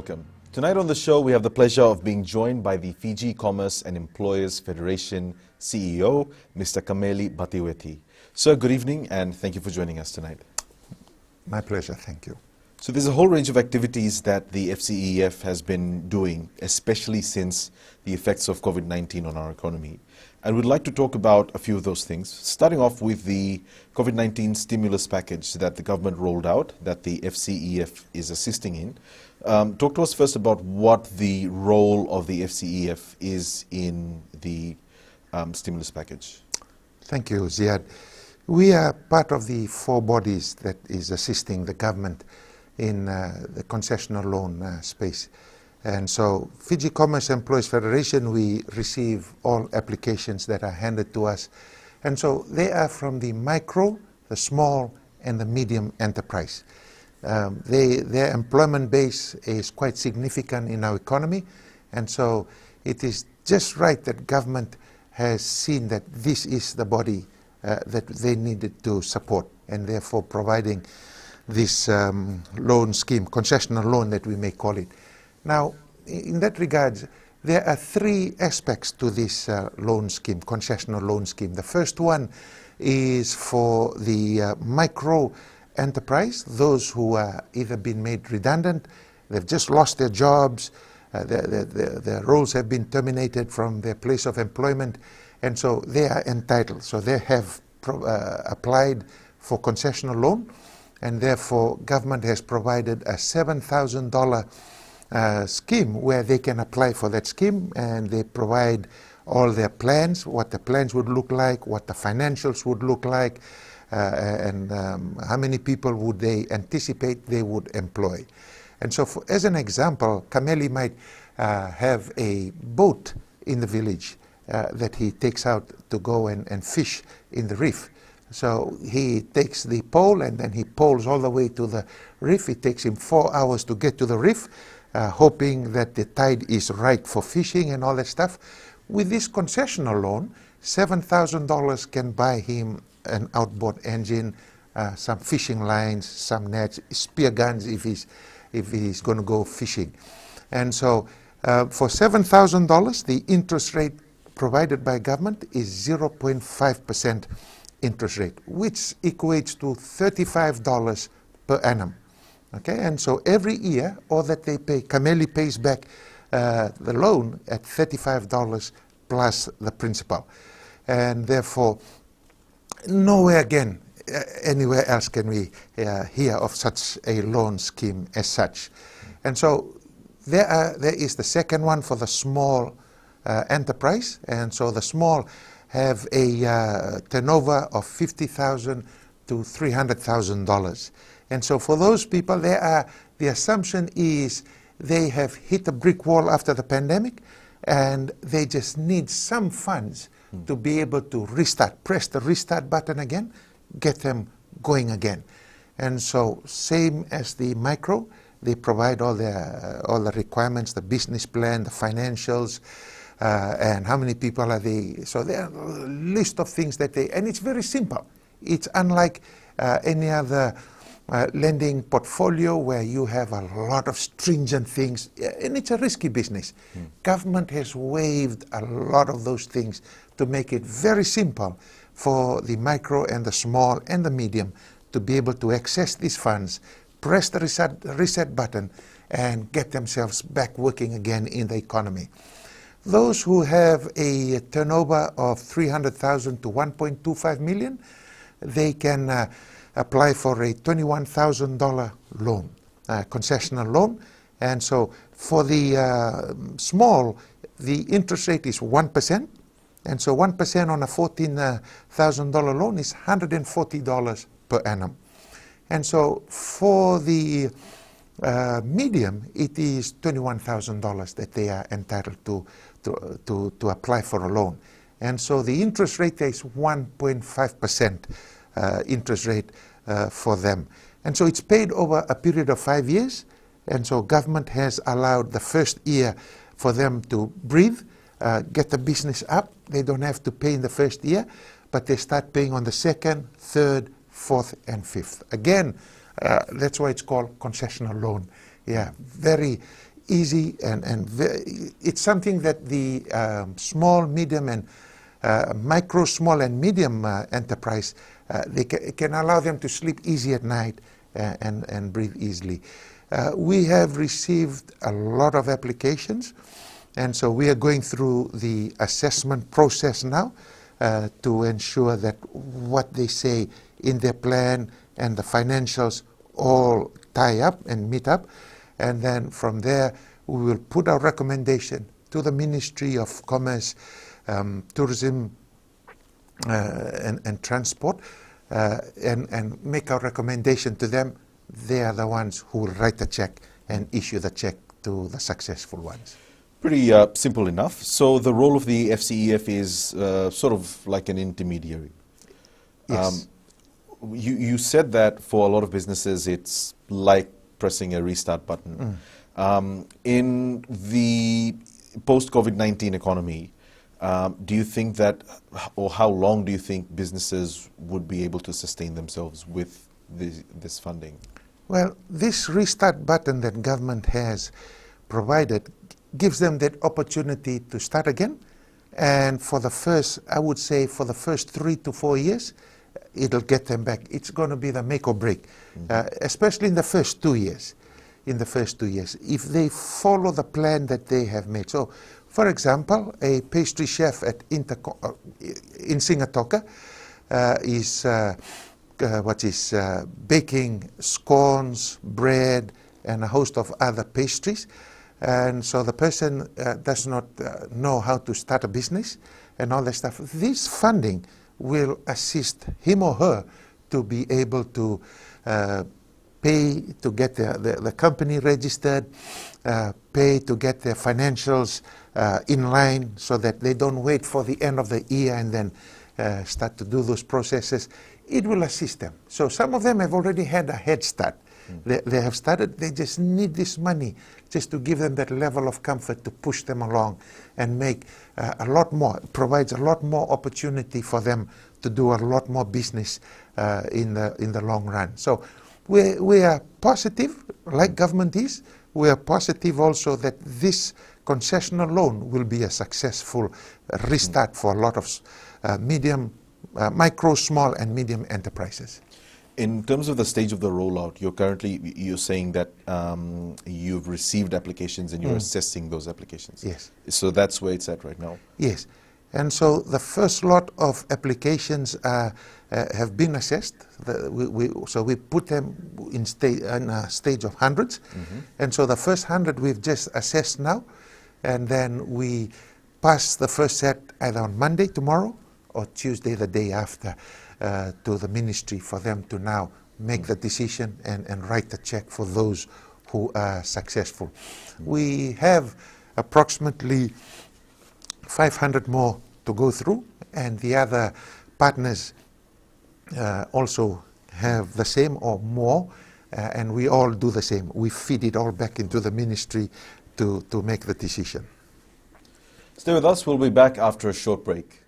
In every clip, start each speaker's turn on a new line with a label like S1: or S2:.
S1: welcome. Tonight on the show, we have the pleasure of being joined by the Fiji Commerce and Employers Federation CEO, Mr. Kameli Batiweti. Sir, good evening and thank you for joining us tonight.
S2: My pleasure, thank you.
S1: So there's a whole range of activities that the FCEF has been doing, especially since the effects of COVID-19 on our economy. And we'd like to talk about a few of those things, starting off with the COVID-19 stimulus package that the government rolled out, that the FCEF is assisting in. Talk to us first about what the role of the FCEF is in the stimulus package.
S2: Thank you, Ziad. We are part of the four bodies that is assisting the government in the concessional loan space. And so Fiji Commerce Employees Federation, we receive all applications that are handed to us. And so they are from the micro, the small, and the medium enterprise. Their employment base is quite significant in our economy. And so it is just right that government has seen that this is the body that they needed to support, and therefore providing this loan scheme, concessional loan that we may call it. Now, in that regard, there are three aspects to this loan scheme, concessional loan scheme. The first one is for the micro enterprise, those who are either been made redundant, they've just lost their jobs, their roles have been terminated from their place of employment, and so they are entitled. So they have applied for concessional loan, and therefore government has provided a $7,000 scheme where they can apply for that scheme, and they provide all their plans, what the plans would look like, what the financials would look like, and how many people would they anticipate they would employ. And so as an example, Kameli might have a boat in the village that he takes out to go and fish in the reef. So he takes the pole and then he poles all the way to the reef. It takes him 4 hours to get to the reef, hoping that the tide is right for fishing and all that stuff. With this concessional loan, $7,000 can buy him an outboard engine, some fishing lines, some nets, spear guns if he's going to go fishing. And so for $7,000, the interest rate provided by government is 0.5% interest rate, which equates to $35 per annum. Okay, and so every year, all that they pay, Kameli pays back the loan at $35 plus the principal. And therefore, nowhere again, anywhere else can we hear of such a loan scheme as such. And so there is the second one for the small enterprise, and so the small have a turnover of $50,000 to $300,000. And so for those people, the assumption is they have hit a brick wall after the pandemic, and they just need some funds to be able to restart, press the restart button again, get them going again. And so same as the micro, they provide all the requirements, the business plan, the financials, and how many people are they. So there are a list of things that and it's very simple. It's unlike any other lending portfolio where you have a lot of stringent things, and it's a risky business. Government has waived a lot of those things to make it very simple for the micro and the small and the medium to be able to access these funds, press the reset button, and get themselves back working again in the economy. Those who have a turnover of $300,000 to $1.25 million, they can apply for a $21,000 loan, concessional loan. And so for the small, the interest rate is 1%. And so 1% on a $14,000 loan is $140 per annum. And so for the medium, it is $21,000 that they are entitled to apply for a loan. And so the interest rate is 1.5% interest rate for them. And so it's paid over a period of 5 years. And so government has allowed the first year for them to breathe, get the business up. They don't have to pay in the first year, but they start paying on the second, third, fourth, and fifth. Again, that's why it's called concessional loan. Yeah, very easy, and it's something that the small, medium, and micro, small, and medium enterprise, it can allow them to sleep easy at night and breathe easily. We have received a lot of applications, and so we are going through the assessment process now to ensure that what they say in their plan and the financials all tie up and meet up. And then from there, we will put our recommendation to the Ministry of Commerce, Tourism and Transport, and make our recommendation to them. They are the ones who will write the check and issue the check to the successful ones.
S1: Pretty simple enough. So the role of the FCEF is sort of like an intermediary.
S2: Yes.
S1: You said that for a lot of businesses, it's like pressing a restart button. In the post-COVID-19 economy, do you think that, or how long do you think businesses would be able to sustain themselves with this funding?
S2: Well, this restart button that government has provided gives them that opportunity to start again. And for the first, I would say for the first 3 to 4 years, it'll get them back. It's going to be the make or break, especially in the first 2 years. In the first 2 years, if they follow the plan that they have made. So, for example, a pastry chef at in Singatoka is baking scones, bread, and a host of other pastries. And so the person does not know how to start a business and all that stuff. This funding will assist him or her to be able to pay to get the company registered, pay to get their financials in line so that they don't wait for the end of the year and then start to do those processes. It will assist them. So some of them have already had a head start. They have started, they just need this money just to give them that level of comfort to push them along and make a lot more, provides a lot more opportunity for them to do a lot more business in the long run. So we are positive, like government is. We are positive also that this concessional loan will be a successful restart for a lot of micro, small, and medium enterprises.
S1: In terms of the stage of the rollout, you're saying that you've received applications and you're assessing those applications.
S2: Yes.
S1: So that's where it's at right now.
S2: Yes. And so the first lot of applications have been assessed. So we put them in a stage of hundreds. And so the first 100 we've just assessed now. And then we pass the first set either on Monday, tomorrow, or Tuesday, the day after, to the ministry for them to now make the decision and write the check for those who are successful. We have approximately 500 more to go through, and the other partners also have the same or more, and we all do the same. We feed it all back into the ministry to make the decision.
S1: Stay with us. We'll be back after a short break.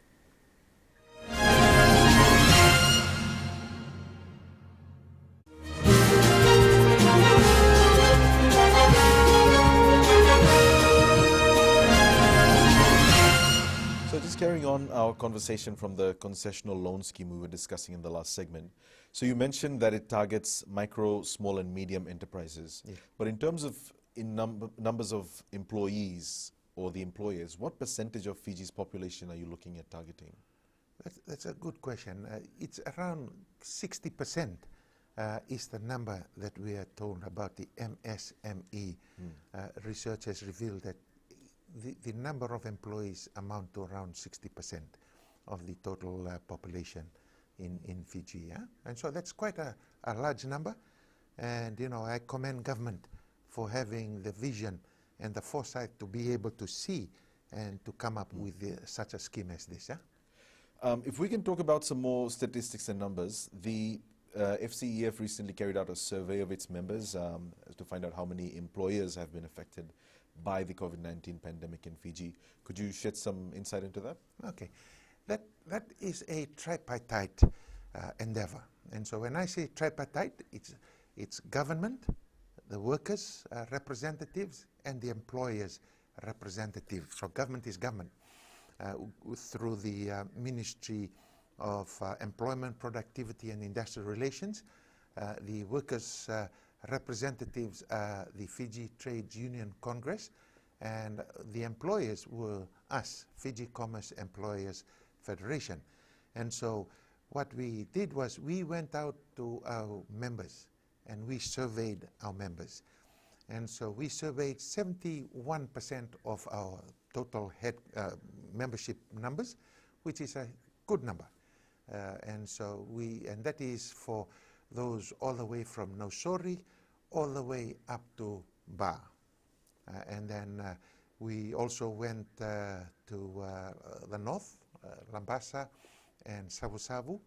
S1: Carrying on our conversation from the concessional loan scheme we were discussing in the last segment. So you mentioned that it targets micro, small and medium enterprises. Yeah. But in terms of numbers of employees or the employers, what percentage of Fiji's population are you looking at targeting?
S2: That's a good question. It's around 60% is the number that we are told about the MSME. Research has revealed that the number of employees amount to around 60% of the total population in Fiji. Yeah? And so that's quite a large number. And, I commend government for having the vision and the foresight to be able to see and to come up with such a scheme as this. Yeah?
S1: If we can talk about some more statistics and numbers, the FCEF recently carried out a survey of its members to find out how many employers have been affected by the COVID-19 pandemic in Fiji. Could you shed some insight into that?
S2: Okay. That is a tripartite endeavor. And so when I say tripartite, it's government, the workers' representatives and the employers' representatives. So government is government. Through the Ministry of Employment, Productivity and Industrial Relations, the workers' representatives are the Fiji Trades Union Congress, and the employers were us, Fiji Commerce Employers Federation. And so what we did was we went out to our members and we surveyed our members. And so we surveyed 71% of our total membership numbers, which is a good number. And that is for those all the way from Nosori all the way up to Ba. And then we also went to the north, Lambasa and Savu Savu,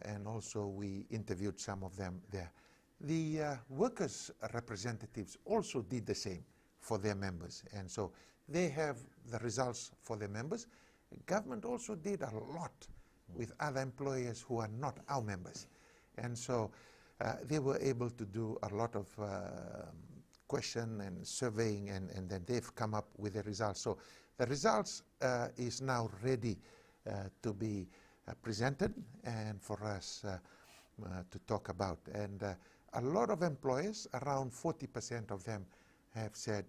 S2: and also we interviewed some of them there. The workers' representatives also did the same for their members, and so they have the results for their members. Government also did a lot with other employers who are not our members, and so they were able to do a lot of question and surveying, and then they've come up with the results. So the results is now ready to be presented and for us to talk about. And a lot of employers, around 40% of them, have said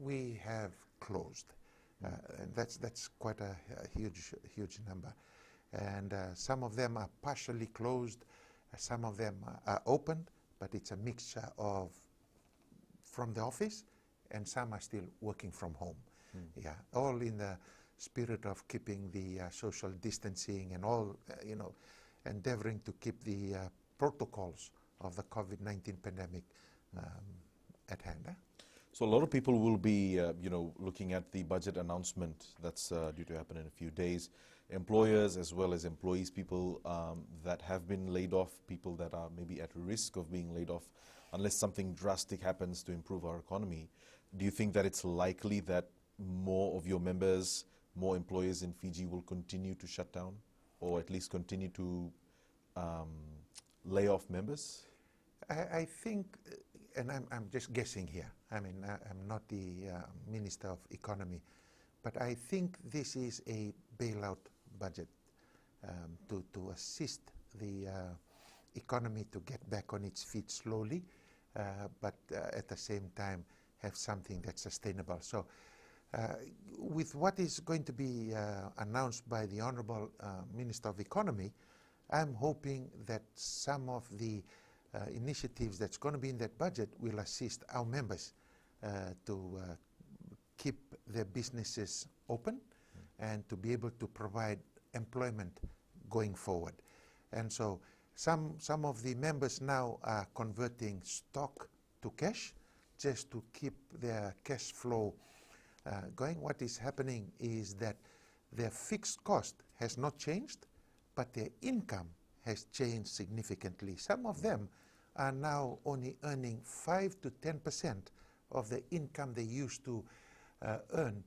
S2: we have closed. And that's quite a huge number. And some of them are partially closed, some of them are opened, but it's a mixture of from the office, and some are still working from home. Yeah, all in the spirit of keeping the social distancing and all, endeavoring to keep the protocols of the COVID-19 pandemic at hand.
S1: So a lot of people will be, looking at the budget announcement that's due to happen in a few days. Employers as well as employees, people that have been laid off, people that are maybe at risk of being laid off, unless something drastic happens to improve our economy. Do you think that it's likely that more of your members, more employers in Fiji will continue to shut down, or at least continue to lay off members?
S2: I think, and I'm just guessing here, I mean, I'm not the Minister of Economy, but I think this is a bailout budget to assist the economy to get back on its feet slowly, but at the same time have something that's sustainable. So with what is going to be announced by the Honourable Minister of Economy, I'm hoping that some of the initiatives that's going to be in that budget will assist our members to keep their businesses open and to be able to provide employment going forward. And so some of the members now are converting stock to cash just to keep their cash flow going. What is happening is that their fixed cost has not changed, but their income has changed significantly. Some of them are now only earning 5 to 10% of the income they used to earn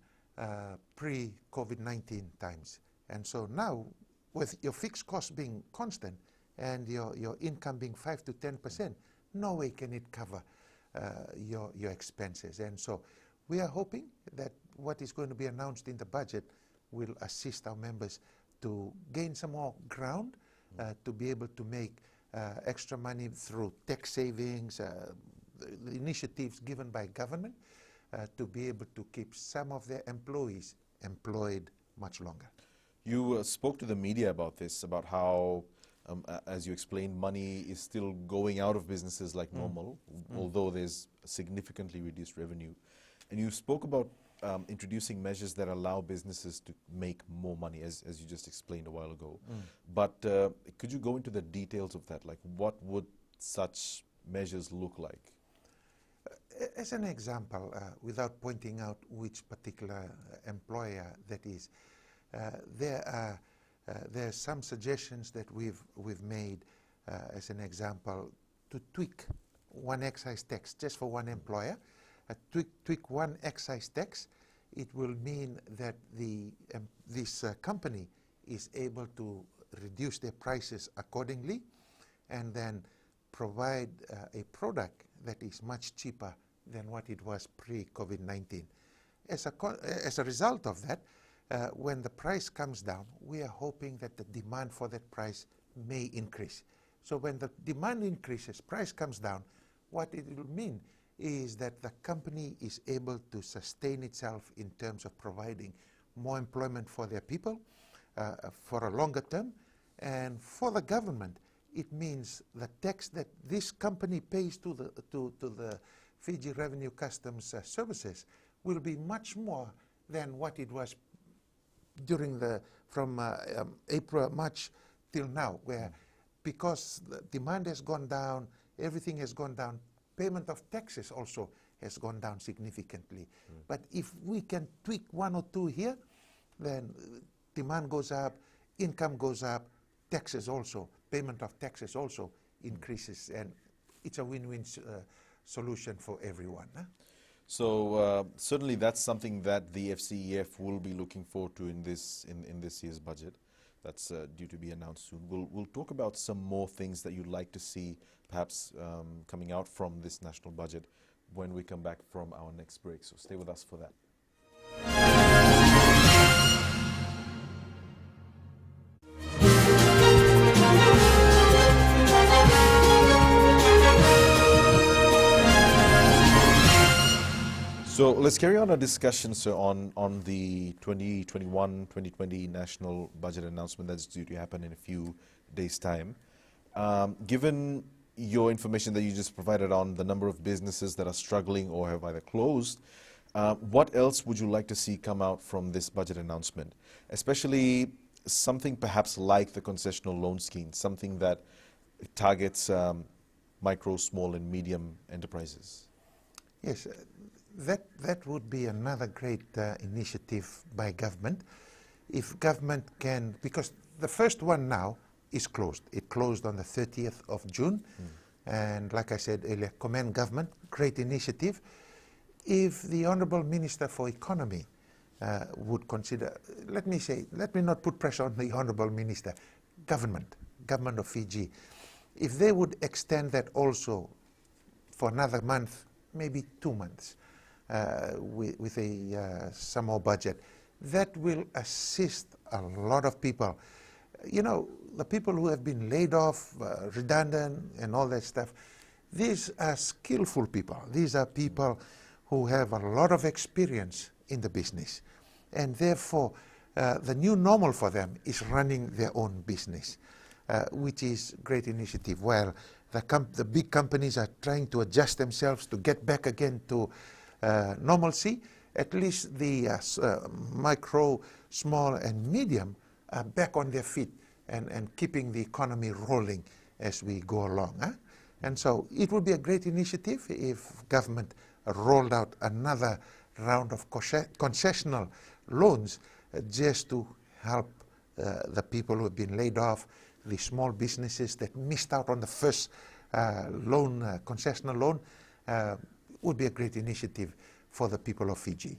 S2: pre-COVID-19 times. And so now, with your fixed cost being constant and your income being 5 to 10%, no way can it cover your expenses. And so we are hoping that what is going to be announced in the budget will assist our members to gain some more ground, to be able to make extra money through tax savings, the initiatives given by government, to be able to keep some of their employees employed much longer.
S1: You spoke to the media about this, about how, as you explained, money is still going out of businesses like normal, although there's significantly reduced revenue. And you spoke about introducing measures that allow businesses to make more money, as you just explained a while ago. But could you go into the details of that? Like, what would such measures look like?
S2: As an example, without pointing out which particular employer that is, there are some suggestions that we've made, as an example, to tweak one excise tax just for one employer. Tweak one excise tax, it will mean that this company is able to reduce their prices accordingly and then provide a product that is much cheaper than what it was pre-COVID-19. As a result of that, when the price comes down, we are hoping that the demand for that price may increase. So when the demand increases, price comes down, what it will mean is that the company is able to sustain itself in terms of providing more employment for their people for a longer term. And for the government, it means the tax that this company pays to the Fiji Revenue Customs Services will be much more than what it was during from April, March till now, where because the demand has gone down, everything has gone down, payment of taxes also has gone down significantly. But if we can tweak one or two here, then demand goes up, income goes up, taxes also, payment of taxes also increases, and it's a win-win solution for everyone. Huh?
S1: So certainly that's something that the FCEF will be looking forward to in this year's budget. That's due to be announced soon. We'll talk about some more things that you'd like to see perhaps coming out from this national budget when we come back from our next break. So stay with us for that. So let's carry on our discussion on the 2021-2020 national budget announcement that's due to happen in a few days' time. Given your information that you just provided on the number of businesses that are struggling or have either closed, what else would you like to see come out from this budget announcement? Especially something perhaps like the concessional loan scheme, something that targets micro, small and medium enterprises.
S2: Yes, that would be another great initiative by government. If government can, because the first one now is closed. It closed on the 30th of June. And like I said earlier, commend government, great initiative. If the Honourable Minister for Economy would consider, let me not put pressure on the Honourable Minister, government of Fiji, if they would extend that also for another month, maybe 2 months, with some more budget, that will assist a lot of people. You know, the people who have been laid off, redundant and all that stuff, these are skillful people. These are people who have a lot of experience in the business. And therefore, the new normal for them is running their own business, which is great initiative. While the big companies are trying to adjust themselves to get back again to normalcy, at least the micro, small and medium are back on their feet and keeping the economy rolling as we go along. Huh? And so it would be a great initiative if government rolled out another round of concessional loans just to help the people who have been laid off, the small businesses that missed out on the first concessional loan, would be a great initiative for the people of Fiji.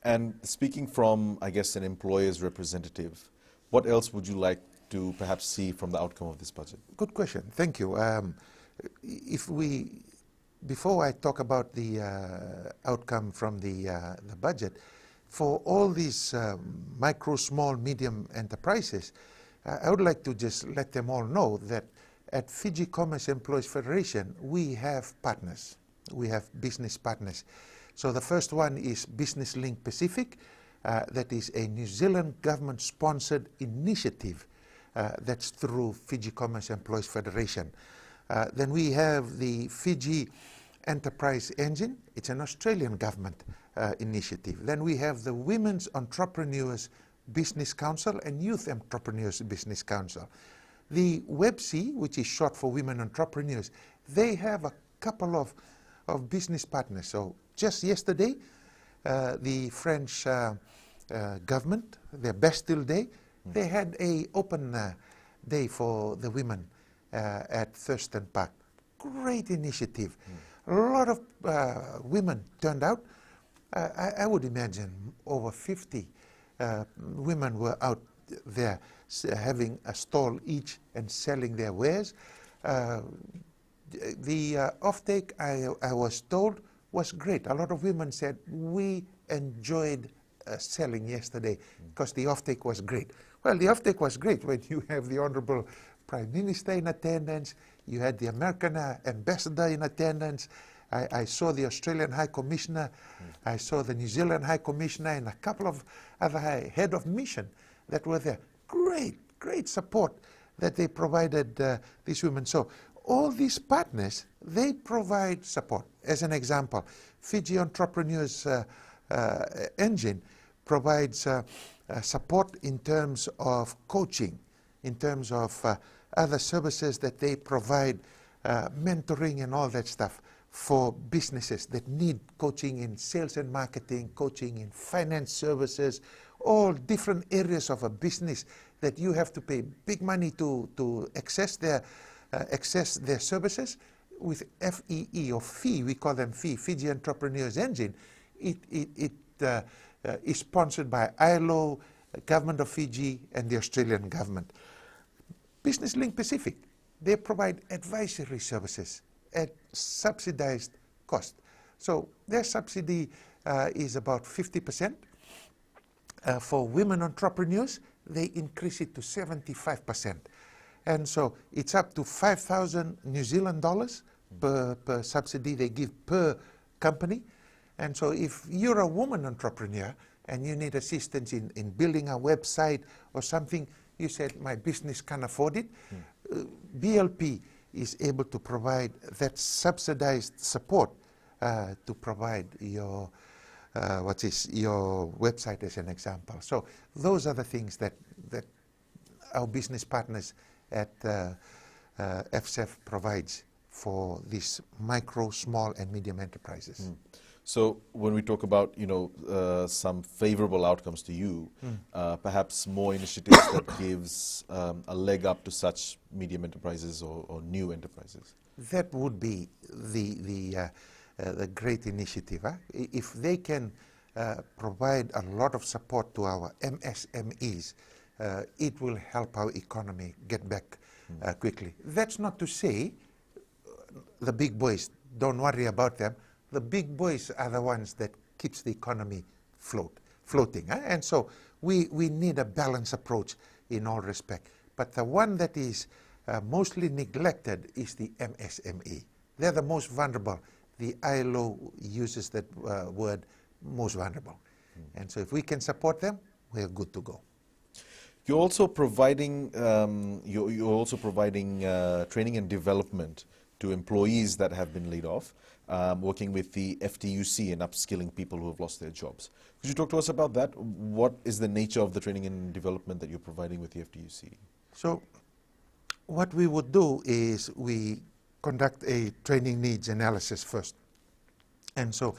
S1: And speaking from, I guess, an employer's representative, what else would you like to perhaps see from the outcome of this budget?
S2: Good question. Thank you. Before I talk about the outcome from the budget, for all these micro, small, medium enterprises, I would like to just let them all know that at Fiji Commerce Employees Federation, we have partners. We have business partners. So the first one is Business Link Pacific. That is a New Zealand government-sponsored initiative that's through Fiji Commerce Employees Federation. Then we have the Fiji Enterprise Engine. It's an Australian government initiative. Then we have the Women's Entrepreneurs Business Council and Youth Entrepreneurs Business Council. The WEBC, which is short for Women Entrepreneurs, they have a couple of business partners. So just yesterday, the French government, their Bastille Day, they had an open day for the women at Thurston Park. Great initiative. A lot of women turned out. I would imagine over 50 women were out there having a stall each and selling their wares. The offtake, I was told, was great. A lot of women said, we enjoyed selling yesterday because the offtake was great. Well, the offtake was great when you have the Honorable Prime Minister in attendance, you had the American ambassador in attendance, I saw the Australian High Commissioner, I saw the New Zealand High Commissioner and a couple of other head of mission that were there. Great support that they provided these women. So all these partners, they provide support. As an example, Fiji Entrepreneurs Engine provides support in terms of coaching, in terms of other services that they provide, mentoring and all that stuff for businesses that need coaching in sales and marketing, coaching in finance services, all different areas of a business that you have to pay big money to access their services. With FEE or fee, we call them fee, Fiji Entrepreneurs Engine, it is sponsored by ILO, Government of Fiji and the Australian government. Business Link Pacific, they provide advisory services at subsidized cost. So their subsidy is about 50%. For women entrepreneurs, they increase it to 75%. And so it's up to 5,000 New Zealand dollars per subsidy they give per company. And so if you're a woman entrepreneur and you need assistance in building a website or something, you said, my business can't afford it, BLP is able to provide that subsidized support to provide your your website as an example. So those are the things that our business partners at FCEF provides for these micro, small and medium enterprises.
S1: So when we talk about, some favorable outcomes to you, perhaps more initiatives that gives a leg up to such medium enterprises or new enterprises.
S2: That would be the great initiative. If they can provide a lot of support to our MSMEs, it will help our economy get back quickly. That's not to say the big boys, don't worry about them. The big boys are the ones that keeps the economy floating. And so we need a balanced approach in all respect. But the one that is mostly neglected is the MSME. They're the most vulnerable. The ILO uses that word, most vulnerable. And so if we can support them, we're good to go.
S1: You're also providing training and development to employees that have been laid off, working with the FTUC and upskilling people who have lost their jobs. Could you talk to us about that? What is the nature of the training and development that you're providing with the FTUC?
S2: So what we would do is we conduct a training needs analysis first. And so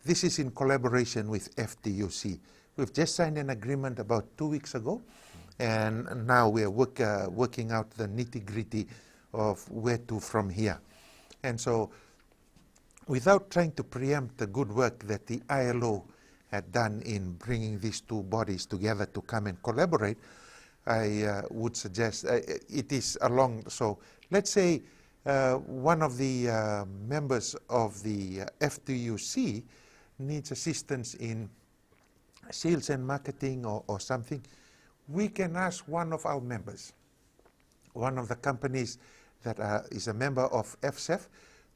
S2: this is in collaboration with FTUC. We've just signed an agreement about 2 weeks ago, and now we're working out the nitty-gritty of where to from here. And so without trying to preempt the good work that the ILO had done in bringing these two bodies together to come and collaborate, I would suggest it is along. So let's say one of the members of the FTUC needs assistance in sales and marketing or something. We can ask one of our members, one of the companies that is a member of FCEF,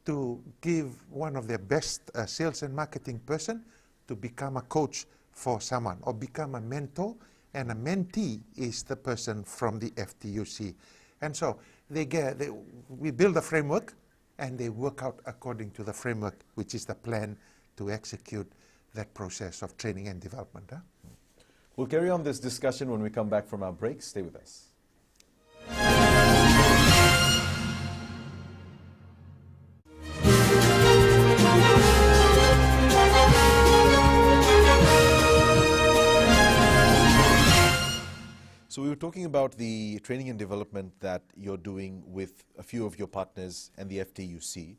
S2: to give one of their best sales and marketing person to become a coach for someone or become a mentor, and a mentee is the person from the FTUC. And so we build a framework and they work out according to the framework, which is the plan to execute that process of training and development.
S1: We'll carry on this discussion when we come back from our break. Stay with us. So we were talking about the training and development that you're doing with a few of your partners and the FTUC.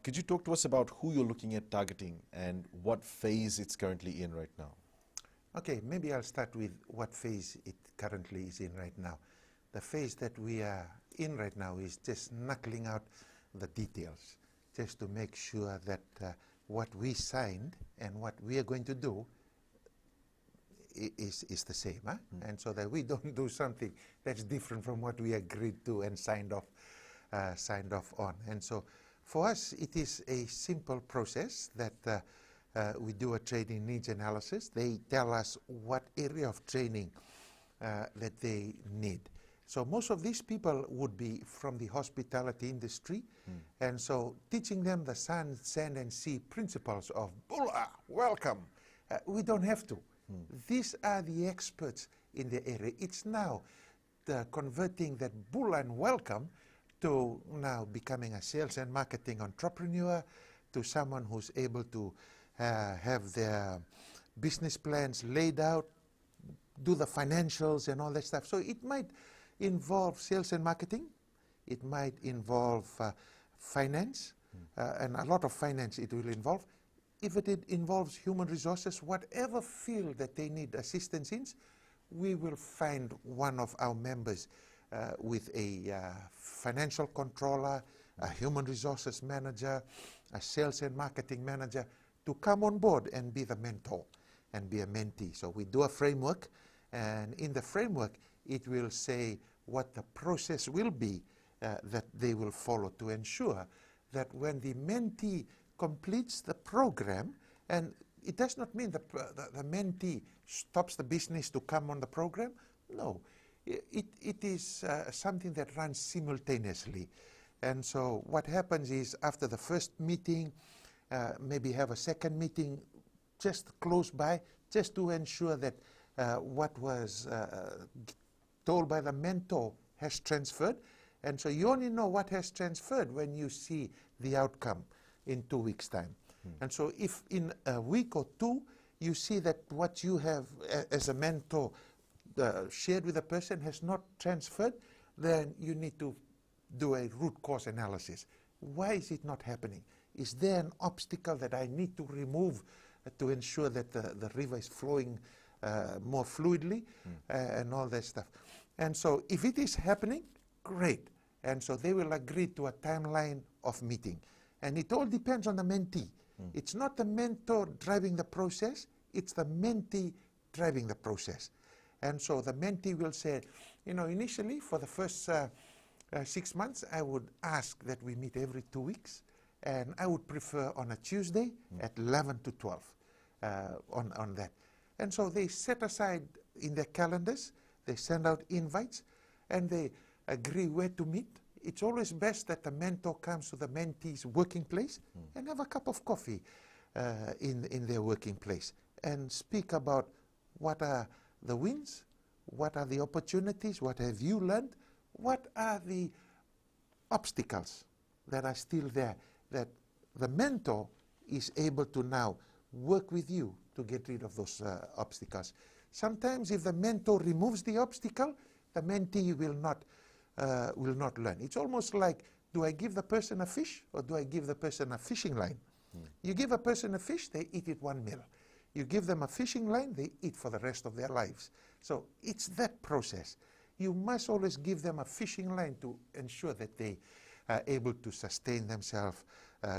S1: Could you talk to us about who you're looking at targeting and what phase it's currently in right now?
S2: Okay, maybe I'll start with what phase it currently is in right now. The phase that we are in right now is just knuckling out the details, just to make sure that what we signed and what we are going to do is the same, huh? And so that we don't do something that's different from what we agreed to and signed off on. And so for us, it is a simple process that we do a training needs analysis. They tell us what area of training that they need. So most of these people would be from the hospitality industry, and so teaching them the sun, sand, and sea principles of Bula, welcome, we don't have to. These are the experts in the area. It's now converting that Bula and welcome to now becoming a sales and marketing entrepreneur, to someone who's able to have their business plans laid out, do the financials and all that stuff. So it might involve sales and marketing, it might involve finance, and a lot of finance it will involve. If it involves human resources, whatever field that they need assistance in, we will find one of our members with a financial controller, a human resources manager, a sales and marketing manager to come on board and be the mentor and be a mentee. So we do a framework, and in the framework it will say what the process will be that they will follow to ensure that when the mentee completes the program, and it does not mean the mentee stops the business to come on the program. No, it is something that runs simultaneously. And so what happens is after the first meeting, maybe have a second meeting just close by, just to ensure that what was told by the mentor has transferred. And so you only know what has transferred when you see the outcome in 2 weeks' time. And so if in a week or two you see that what you have as a mentor shared with a person has not transferred, then you need to do a root cause analysis. Why is it not happening? Is there an obstacle that I need to remove to ensure that the river is flowing more fluidly and all that stuff? And so if it is happening, great. And so they will agree to a timeline of meeting. And it all depends on the mentee. It's not the mentor driving the process, it's the mentee driving the process. And so the mentee will say, initially for the first 6 months, I would ask that we meet every 2 weeks, and I would prefer on a Tuesday at 11 to 12 on that. And so they set aside in their calendars, they send out invites, and they agree where to meet. It's always best that the mentor comes to the mentee's working place and have a cup of coffee in their working place and speak about what are the wins, what are the opportunities, what have you learned, what are the obstacles that are still there that the mentor is able to now work with you to get rid of those obstacles. Sometimes if the mentor removes the obstacle, the mentee will not learn. It's almost like, do I give the person a fish or do I give the person a fishing line? You give a person a fish, they eat it one meal. You give them a fishing line, they eat for the rest of their lives. So it's that process. You must always give them a fishing line to ensure that they are able to sustain themselves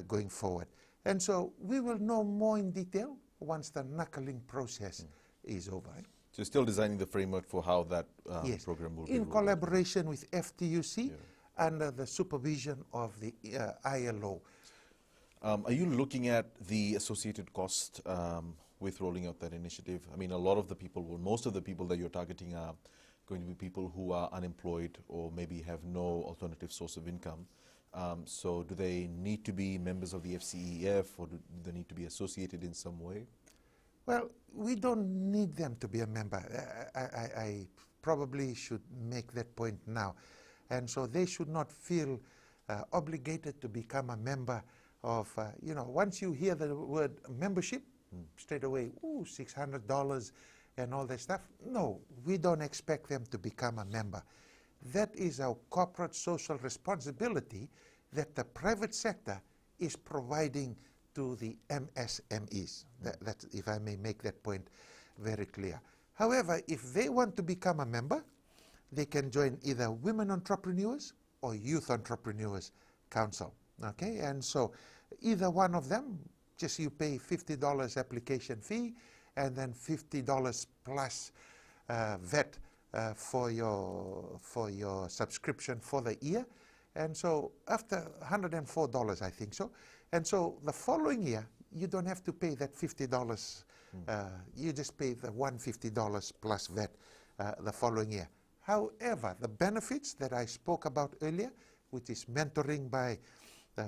S2: going forward. And so we will know more in detail once the knuckling process is over.
S1: So you're still designing the framework for how that
S2: Yes.
S1: program will be
S2: in
S1: rolled out.
S2: collaboration with FTUC under the supervision of the ILO.
S1: Are you looking at the associated cost with rolling out that initiative? I mean, most of the people that you're targeting are going to be people who are unemployed or maybe have no alternative source of income. So do they need to be members of the FCEF or do they need to be associated in some way?
S2: Well, we don't need them to be a member. I probably should make that point now. And so they should not feel obligated to become a member of, once you hear the word membership, straight away, $600 and all that stuff. No, we don't expect them to become a member. That is our corporate social responsibility that the private sector is providing to the MSMEs. That's, if I may make that point very clear. However, if they want to become a member, they can join either Women Entrepreneurs or Youth Entrepreneurs Council. Okay, and so either one of them, just you pay $50 application fee and then $50 plus VAT for your subscription for the year. And so after $104, I think so. And so the following year, you don't have to pay that $50. You just pay the $150 plus VAT the following year. However, the benefits that I spoke about earlier, which is mentoring by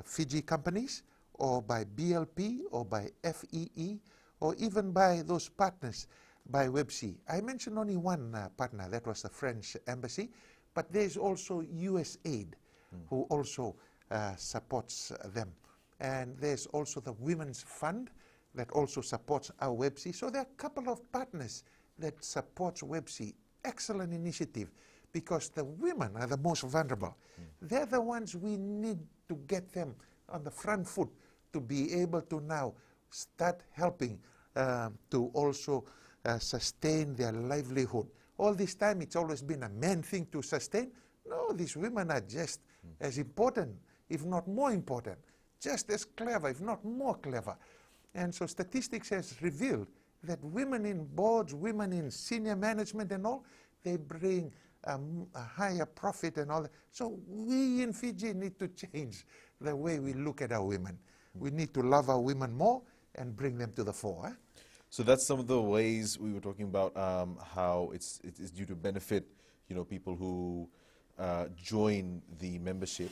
S2: Fiji companies or by BLP or by FEE or even by those partners by WebC. I mentioned only one partner, that was the French embassy, but there's also USAID who also supports them. And there's also the Women's Fund that also supports our WebC. So there are a couple of partners that supports WebC. Excellent initiative, because the women are the most vulnerable. They're the ones we need to get them on the front foot to be able to now start helping to also sustain their livelihood. All this time it's always been a man thing to sustain. No, these women are just as important, if not more important, just as clever, if not more clever. And so statistics has revealed that women in boards, women in senior management and all, they bring a higher profit and all that. So we in Fiji need to change the way we look at our women. We need to love our women more and bring them to the fore.
S1: So that's some of the ways we were talking about how it's due to benefit, people who join the membership.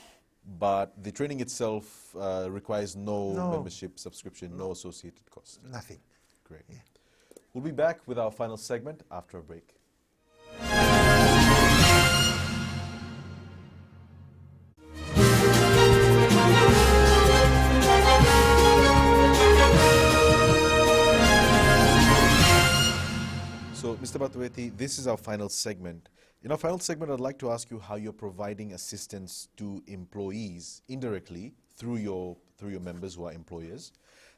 S1: But the training itself requires no membership subscription, no associated cost.
S2: Nothing.
S1: Great. Yeah. We'll be back with our final segment after a break. So, Mr. Batueti, this is our final segment. In our final segment, I'd like to ask you how you're providing assistance to employees indirectly through your members who are employers.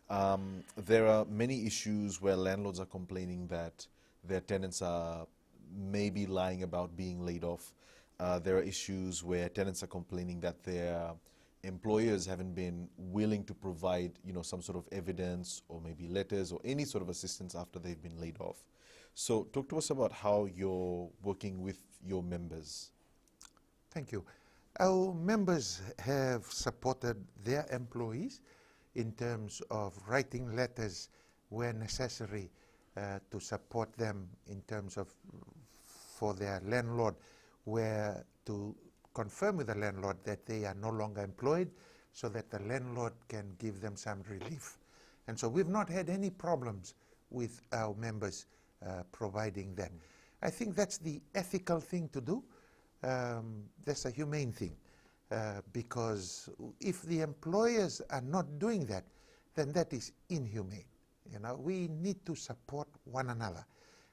S1: There are many issues where landlords are complaining that their tenants are maybe lying about being laid off. There are issues where tenants are complaining that their employers haven't been willing to provide, some sort of evidence or maybe letters or any sort of assistance after they've been laid off. So talk to us about how you're working with your members.
S2: Thank you. Our members have supported their employees in terms of writing letters where necessary to support them in terms of for their landlord, where to confirm with the landlord that they are no longer employed so that the landlord can give them some relief. And so we've not had any problems with our members providing that. I think that's the ethical thing to do. That's a humane thing. Because if the employers are not doing that, then that is inhumane. We need to support one another.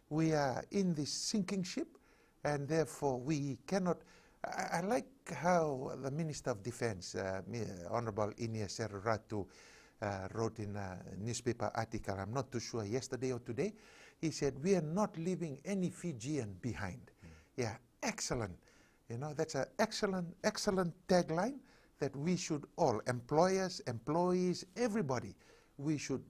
S2: We are in this sinking ship, and therefore we cannot. I like how the Minister of Defense, Honorable Inia Seruratu, wrote in a newspaper article, I'm not too sure, yesterday or today. He said, we are not leaving any Fijian behind. Yeah, excellent. That's an excellent tagline that we should all, employers, employees, everybody, we should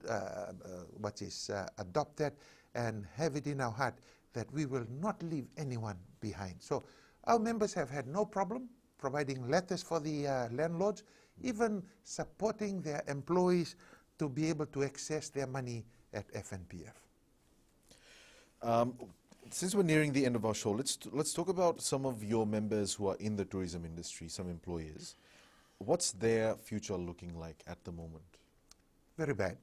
S2: adopt that and have it in our heart that we will not leave anyone behind. So our members have had no problem providing letters for the landlords, even supporting their employees to be able to access their money at FNPF.
S1: Since we're nearing the end of our show, let's talk about some of your members who are in the tourism industry, some employers. What's their future looking like at the moment?
S2: Very bad.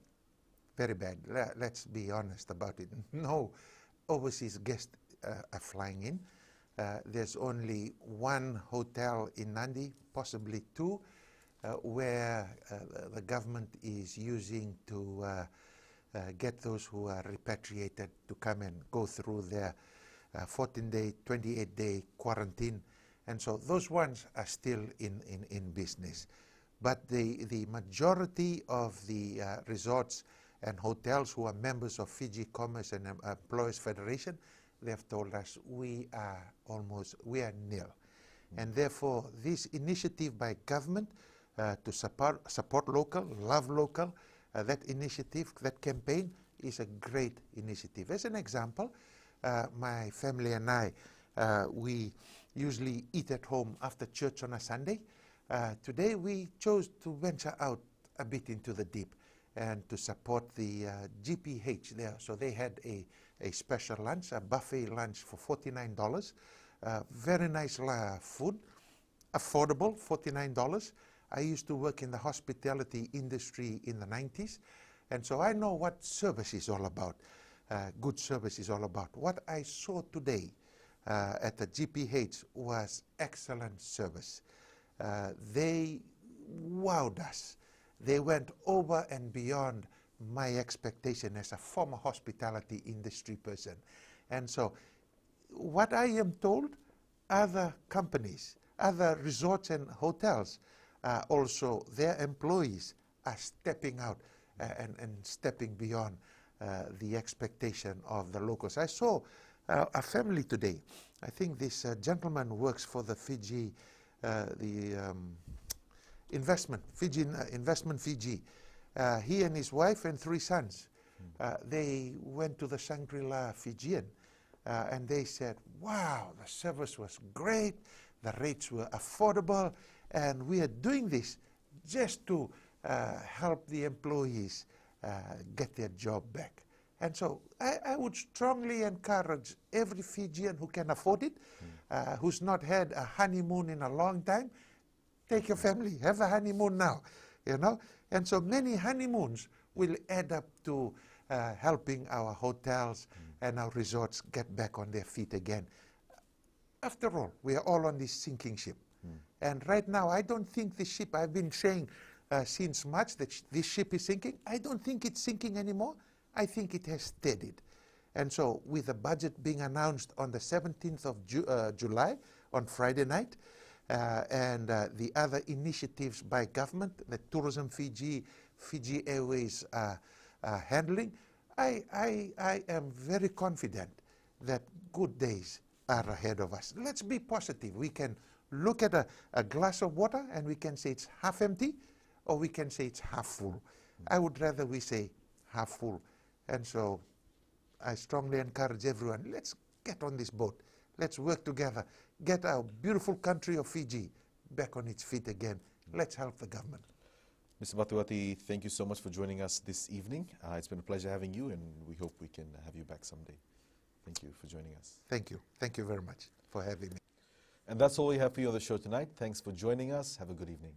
S2: Very bad. Let's be honest about it. No overseas guests are flying in. There's only one hotel in Nandi, possibly two, where the government is using to get those who are repatriated to come and go through their 14-day, 28-day quarantine. And so those ones are still in business. But the majority of the resorts and hotels who are members of Fiji Commerce and Employers Federation, they have told us we are nil. And therefore, this initiative by government to support local, love local. That initiative, that campaign is a great initiative. As an example, my family and I, we usually eat at home after church on a Sunday. Today we chose to venture out a bit into the deep and to support the GPH there. So they had a special lunch, a buffet lunch for $49. Very nice food, affordable, $49. I used to work in the hospitality industry in the 90s, and so I know what service is all about, good service is all about. What I saw today at the GPH was excellent service. They wowed us. They went over and beyond my expectation as a former hospitality industry person. And so what I am told, other companies, other resorts and hotels, also their employees are stepping out and stepping beyond the expectation of the locals. I saw a family today. I think this gentleman works for the Fiji, Investment Fiji. He and his wife and 3 sons, they went to the Shangri-La Fijian, and they said, wow, the service was great, the rates were affordable, and we are doing this just to help the employees get their job back. And so I would strongly encourage every Fijian who can afford it, who's not had a honeymoon in a long time, take your family, have a honeymoon now, you know. And so many honeymoons will add up to helping our hotels and our resorts get back on their feet again. After all, we are all on this sinking ship. And right now, I don't think the ship, I've been saying since March that this ship is sinking. I don't think it's sinking anymore. I think it has steadied. And so with the budget being announced on the 17th of July, on Friday night, and the other initiatives by government, the Tourism Fiji, Fiji Airways handling, I am very confident that good days are ahead of us. Let's be positive. We can look at a glass of water and we can say it's half empty, or we can say it's half full. I would rather we say half full. And so I strongly encourage everyone, let's get on this boat. Let's work together. Get our beautiful country of Fiji back on its feet again. Let's help the government.
S1: Mr. Batuati, thank you so much for joining us this evening. It's been a pleasure having you, and we hope we can have you back someday. Thank you for joining us.
S2: Thank you. Thank you very much for having me.
S1: And that's all we have for you on the show tonight. Thanks for joining us. Have a good evening.